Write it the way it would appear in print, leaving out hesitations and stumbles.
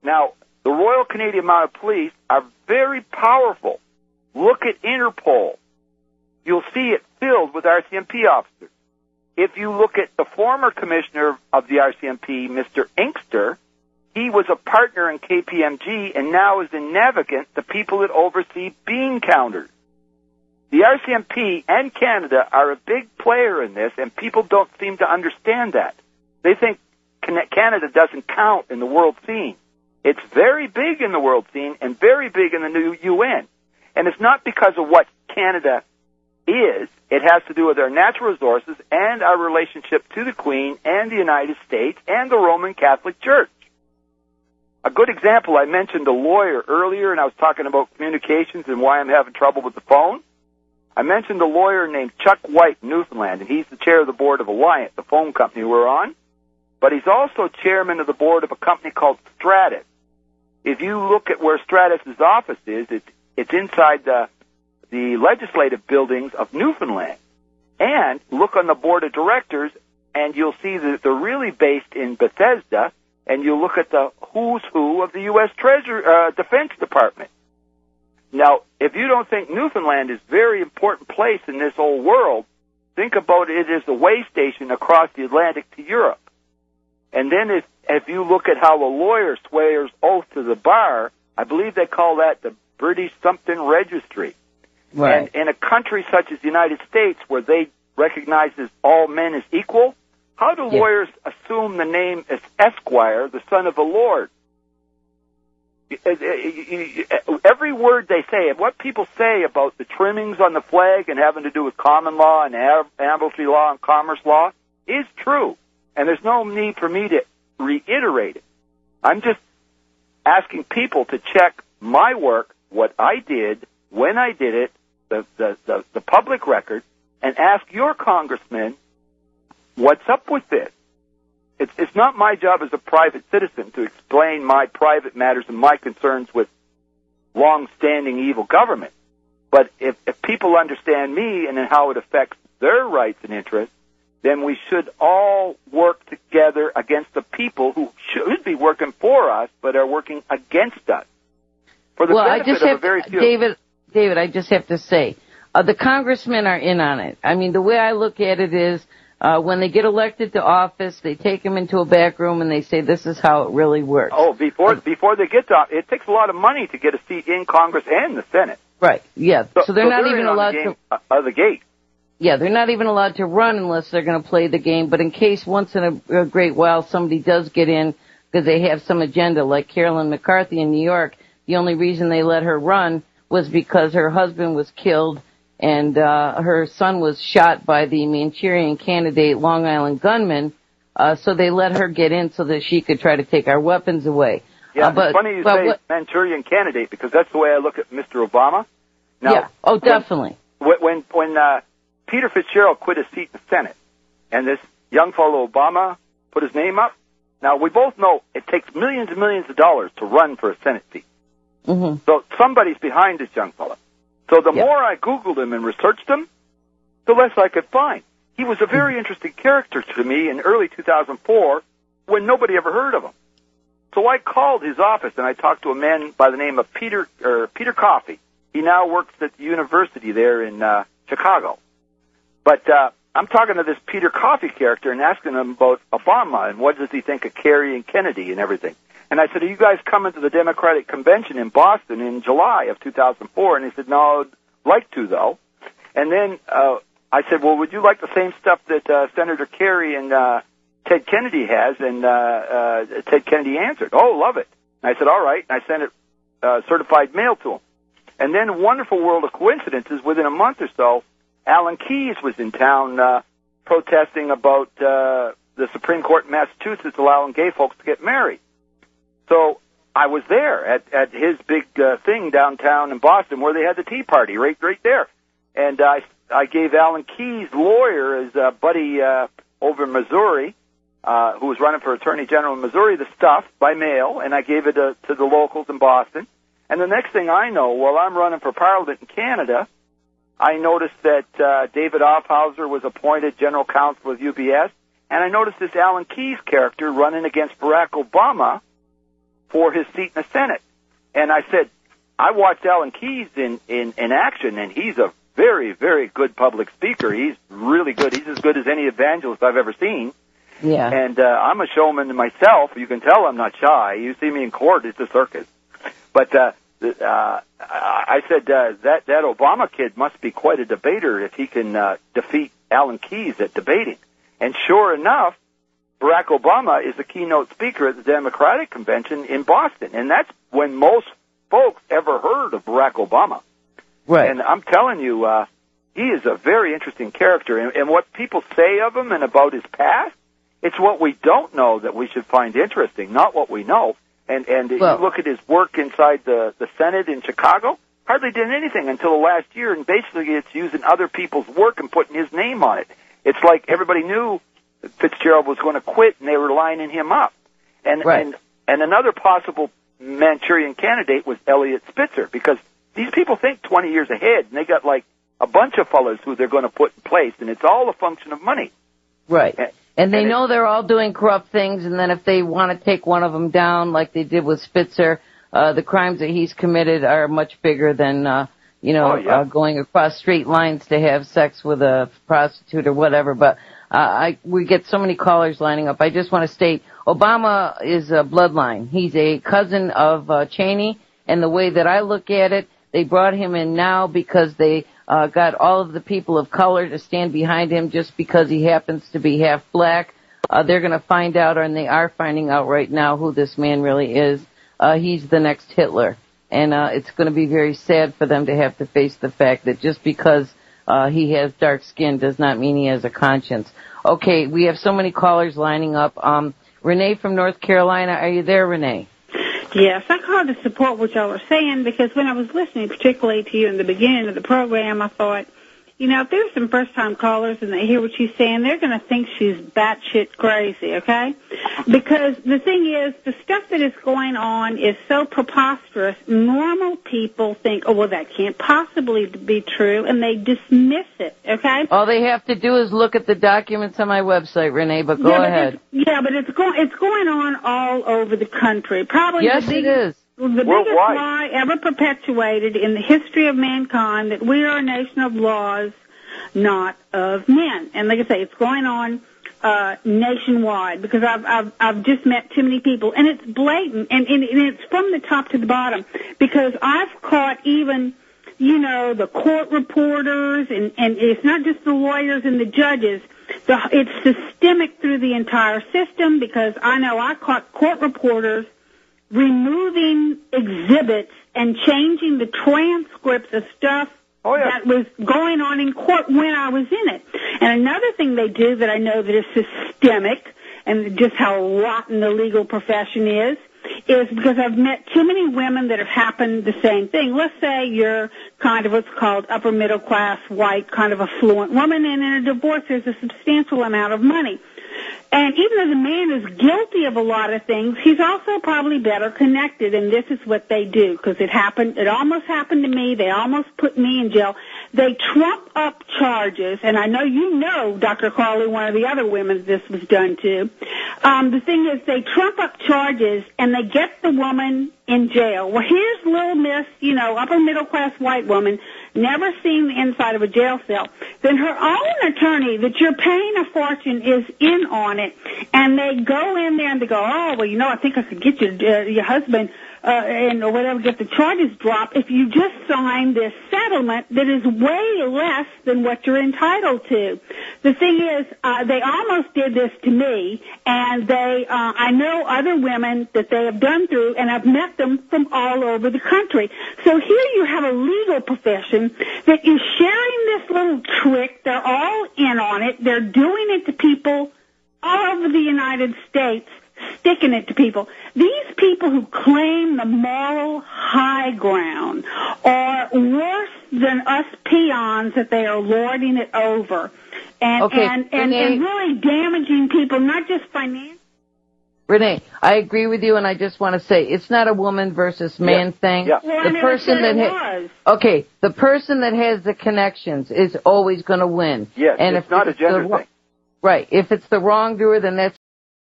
Now, the Royal Canadian Mounted Police are very powerful. Look at Interpol. You'll see it filled with RCMP officers. If you look at the former commissioner of the RCMP, Mr. Inkster, he was a partner in KPMG and now is in Navigant, the people that oversee bean counters. The RCMP and Canada are a big player in this, and people don't seem to understand that. They think Canada doesn't count in the world scene. It's very big in the world scene and very big in the new UN. And it's not because of what Canada is. It has to do with our natural resources and our relationship to the Queen and the United States and the Roman Catholic Church. A good example, I mentioned a lawyer earlier, and I was talking about communications and why I'm having trouble with the phone. I mentioned a lawyer named Chuck White in Newfoundland, and he's the chair of the board of Alliant, the phone company we're on. But he's also chairman of the board of a company called Stratus. If you look at where Stratus's office is, it's inside the legislative buildings of Newfoundland. And look on the board of directors, and you'll see that they're really based in Bethesda, and you look at the who's who of the U.S. Defense Department. Now, if you don't think Newfoundland is a very important place in this whole world, think about it as a way station across the Atlantic to Europe. And then if you look at how a lawyer swears oath to the bar, I believe they call that the British something registry. Right. And in a country such as the United States, where they recognize all men as equal, how do lawyers assume the name as Esquire, the son of a lord? Every word they say, and what people say about the trimmings on the flag and having to do with common law and admiralty law and commerce law is true. And there's no need for me to reiterate it. I'm just asking people to check my work, what I did, when I did it, the public record, and ask your congressman, what's up with this? It's not my job as a private citizen to explain my private matters and my concerns with long-standing evil government. But if people understand me and how it affects their rights and interests, then we should all work together against the people who should be working for us but are working against us. For the benefit of a very few. David, I just have to say, the congressmen are in on it. I mean, the way I look at it is, when they get elected to office, they take them into a back room and they say, this is how it really works. Oh, before they get to it takes a lot of money to get a seat in Congress and the Senate. Right, yeah. So they're not even allowed to... out of the gate. Yeah, they're not even allowed to run unless they're going to play the game. But in case once in a great while somebody does get in because they have some agenda, like Carolyn McCarthy in New York, the only reason they let her run was because her husband was killed and her son was shot by the Manchurian Candidate Long Island gunman, so they let her get in so that she could try to take our weapons away. Yeah, it's funny you say Manchurian Candidate, because that's the way I look at Mr. Obama. Now, yeah, definitely. When Peter Fitzgerald quit his seat in the Senate, and this young fellow Obama put his name up, now we both know it takes millions and millions of dollars to run for a Senate seat. Mm-hmm. So somebody's behind this young fellow. So the more I Googled him and researched him, the less I could find. He was a very interesting character to me in early 2004 when nobody ever heard of him. So I called his office and I talked to a man by the name of Peter Coffey. He now works at the university there in Chicago. But I'm talking to this Peter Coffey character and asking him about Obama and what does he think of Kerry and Kennedy and everything. And I said, are you guys coming to the Democratic Convention in Boston in July of 2004? And he said, no, I'd like to, though. And then I said, well, would you like the same stuff that Senator Kerry and Ted Kennedy has? And Ted Kennedy answered, oh, love it. And I said, all right. And I sent it certified mail to him. And then, wonderful world of coincidences, within a month or so, Alan Keyes was in town protesting about the Supreme Court in Massachusetts allowing gay folks to get married. So I was there at his big thing downtown in Boston where they had the Tea Party right there. And I gave Alan Keyes' lawyer, his buddy over in Missouri, who was running for Attorney General in Missouri, the stuff by mail, and I gave it to the locals in Boston. And the next thing I know, while I'm running for Parliament in Canada, I noticed that David Offhauser was appointed general counsel of UBS, and I noticed this Alan Keyes character running against Barack Obama for his seat in the Senate. And I said, I watched Alan Keyes in action, and he's a very, very good public speaker. He's really good. He's as good as any evangelist I've ever seen. Yeah. And I'm a showman myself. You can tell I'm not shy. You see me in court, it's a circus. But I said that Obama kid must be quite a debater if he can defeat Alan Keyes at debating. And sure enough, Barack Obama is the keynote speaker at the Democratic Convention in Boston. And that's when most folks ever heard of Barack Obama. Right. And I'm telling you, he is a very interesting character. And what people say of him and about his past, it's what we don't know that we should find interesting, not what we know. And you look at his work inside the Senate in Chicago, hardly did anything until the last year, and basically it's using other people's work and putting his name on it. It's like everybody knew Fitzgerald was going to quit, and they were lining him up. And another possible Manchurian candidate was Elliot Spitzer, because these people think 20 years ahead, and they got like a bunch of fellows who they're going to put in place, and it's all a function of money. Right. And they know they're all doing corrupt things, and then if they want to take one of them down, like they did with Spitzer, the crimes that he's committed are much bigger than, going across straight lines to have sex with a prostitute or whatever. But we get so many callers lining up. I just want to state, Obama is a bloodline. He's a cousin of Cheney, and the way that I look at it, they brought him in now because they got all of the people of color to stand behind him just because he happens to be half black. They're going to find out, and they are finding out right now, who this man really is. He's the next Hitler. And it's going to be very sad for them to have to face the fact that just because he has dark skin does not mean he has a conscience. Okay, we have so many callers lining up. Renee from North Carolina, are you there, Renee? Yes, I called to support what y'all were saying, because when I was listening particularly to you in the beginning of the program, I thought, if there's some first-time callers and they hear what she's saying, they're going to think she's batshit crazy, okay? Because the thing is, the stuff that is going on is so preposterous, normal people think, oh, well, that can't possibly be true, and they dismiss it, okay? All they have to do is look at the documents on my website, Renee, but go ahead. But it's going on all over the country. Probably yes, it is. The biggest lie ever perpetuated in the history of mankind, that we are a nation of laws, not of men. And like I say, it's going on nationwide, because I've just met too many people, and it's blatant, and it's from the top to the bottom, because I've caught even, the court reporters, and it's not just the lawyers and the judges. It's systemic through the entire system, because I know I caught court reporters removing exhibits and changing the transcripts of stuff that was going on in court when I was in it. And another thing they do that I know that is systemic, and just how rotten the legal profession is because I've met too many women that have happened the same thing. Let's say you're kind of what's called upper middle class, white, kind of affluent woman, and in a divorce there's a substantial amount of money. And even though the man is guilty of a lot of things, he's also probably better connected, and this is what they do, because it almost happened to me. They almost put me in jail. They trump up charges, and I know you know, Dr. Carly, one of the other women this was done to. The thing is, they trump up charges, and they get the woman in jail. Well, here's little miss, upper middle class white woman, never seen the inside of a jail cell. Then her own attorney that you're paying a fortune is in on it, and they go in there and they go, oh, well, I think I could get your husband or whatever, get the charges dropped if you just sign this settlement that is way less than what you're entitled to. The thing is, they almost did this to me, and I know other women that they have done through, and I've met them from all over the country. So here you have a legal profession that is sharing this little trick. They're all in on it. They're doing it to people all over the United States, sticking it to people. These people who claim the moral high ground are worse than us peons that they are lording it over, and really damaging people, not just financially. Renee, I agree with you, and I just want to say it's not a woman versus man thing. Yeah. Well, the person the person that has the connections is always going to win. Yes, and it's not a gender thing. Right. If it's the wrongdoer, then that's